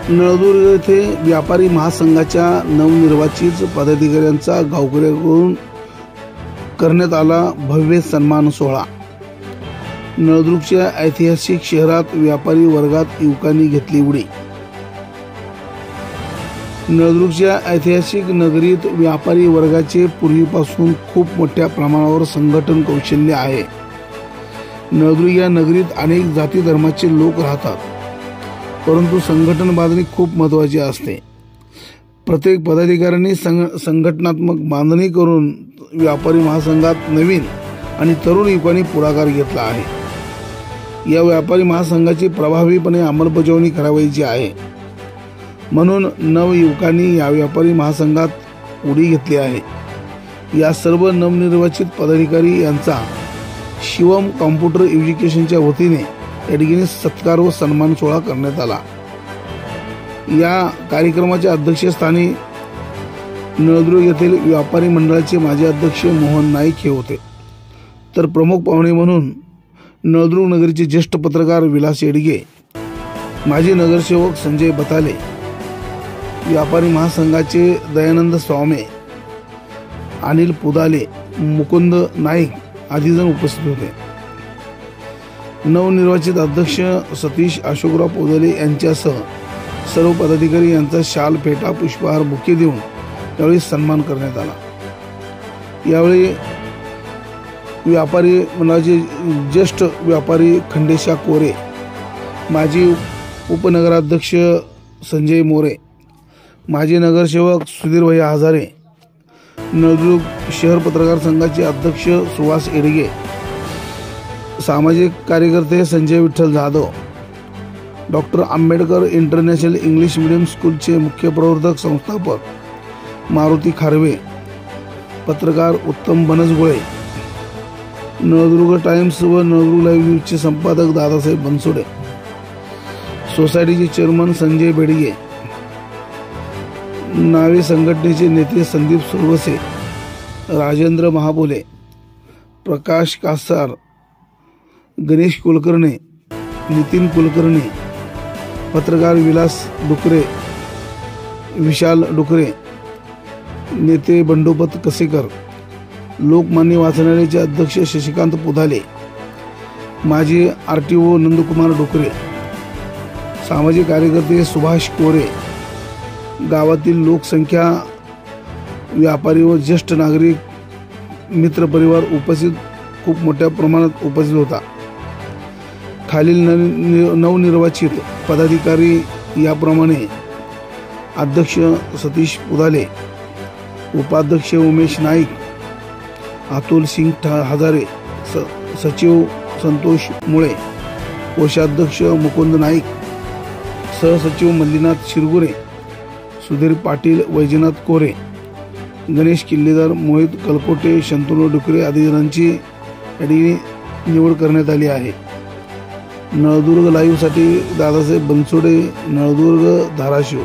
नळदुर्ग येथे व्यापारी महासंघाच्या नवनिर्वाचित पदाधिकाऱ्यांचा गावकऱ्यांकडून करण्यात आला भव्य सन्मान सोहळा। नळदुर्गच्या ऐतिहासिक शहरात व्यापारी वर्गात युवकांनी घेतली उडी। नळदुर्गच्या ऐतिहासिक नगरीत व्यापारी वर्गाचे पूर्वीपासून खूप मोठ्या प्रमाणावर संघटन कौशल्य आहे। नळदुर्ग या नगरीत अनेक जाती धर्माचे लोक राहतात, परंतु संघटन बांधणी खूप महत्त्वाची असते। प्रत्येक पदाधिकाऱ्यांनी संघटनात्मक बांधणी करून व्यापारी महासंघात नवीन आणि तरुण युवकांनी पुढाकार घेतला आहे। या व्यापारी महासंघाची प्रभावीपणे अंमलबजावणी करावयाची आहे, म्हणून नवयुवकांनी या व्यापारी महासंघात उडी घेतली आहे। या सर्व नवनिर्वाचित पदाधिकारी यांचा शिवम कॉम्प्युटर एज्युकेशनच्या वतीने या ठिकाणी सत्कार व सन्मान सोहळा करण्यात आला। या कार्यक्रमाच्या अध्यक्षस्थानी नळदुर्ग येथील व्यापारी मंडळाचे माजी अध्यक्ष मोहन नाईक हे होते, तर प्रमुख पाहुणे म्हणून नळदुर्ग नगरीचे ज्येष्ठ पत्रकार विलास येडगे, माजी नगरसेवक संजय बताले, व्यापारी महासंघाचे दयानंद स्वामे, अनिल पुदाले, मुकुंद नाईक आदी जण उपस्थित होते। नवनिर्वाचित अध्यक्ष सतीश अशोकराव पोदले यांच्यासह सर्व पदाधिकारी यांचा शाल, फेटा, पुष्पहार, बुके देऊन यावेळी सन्मान करण्यात आला। यावेळी व्यापारी मंडळाचे ज्येष्ठ व्यापारी खंडेशा कोरे, माजी उपनगराध्यक्ष संजय मोरे, माजी नगरसेवक सुधीरभाई हजारे, नळदुर्ग शहर पत्रकार संघाचे अध्यक्ष सुहास येडगे, सामाजिक कार्यकर्ते Sanjay Vitthal Jadhav, doctor Ambedkar international English medium स्कूलचे मुख्य प्रवर्तक संस्थापक मारुती खारवे, पत्रकार उत्तम बनसगुळे, नळदुर्ग टाइम्स व नळदुर्ग लाईव्ह न्यूजचे संपादक दादासाहेब बनसोडे, सोसायटीचे चेअरमन संजय बेडगे, नावे संघटनेचे नेते संदीप सुरवसे, राजेंद्र महाबोले, प्रकाश कासार, गणेश कुलकर्णी, नितीन कुलकर्णी, पत्रकार विलास डुकरे, विशाल डुकरे, नेते बंडोपत कसेकर, लोकमान्य वाचनालयाचे अध्यक्ष शशिकांत पुधाले, माजी आरटीओ नंदकुमार डुकरे, सामाजिक कार्यकर्ते सुभाष कोरे, गावातील लोकसंख्या, व्यापारी व ज्येष्ठ नागरिक, मित्रपरिवार उपस्थित खूप मोठ्या प्रमाणात उपस्थित होता। खालील नवनिर्वाचित पदाधिकारी याप्रमाणे: अध्यक्ष सतीश पुदाले, उपाध्यक्ष उमेश नाईक, अतुल सिंग हजारे, सचिव संतोष मुळे, कोषाध्यक्ष मुकुंद नाईक, सहसचिव मल्लीनाथ शिरगुरे, सुधीर पाटील, वैजनाथ कोरे, गणेश किल्लेदार, मोहित कलकोटे, शंतनू डुकरे आदी जणांची निवड करण्यात आली आहे। नळदुर्ग लाईव्हसाठी दादासाहेब बनसोडे, नळदुर्ग, धाराशिव।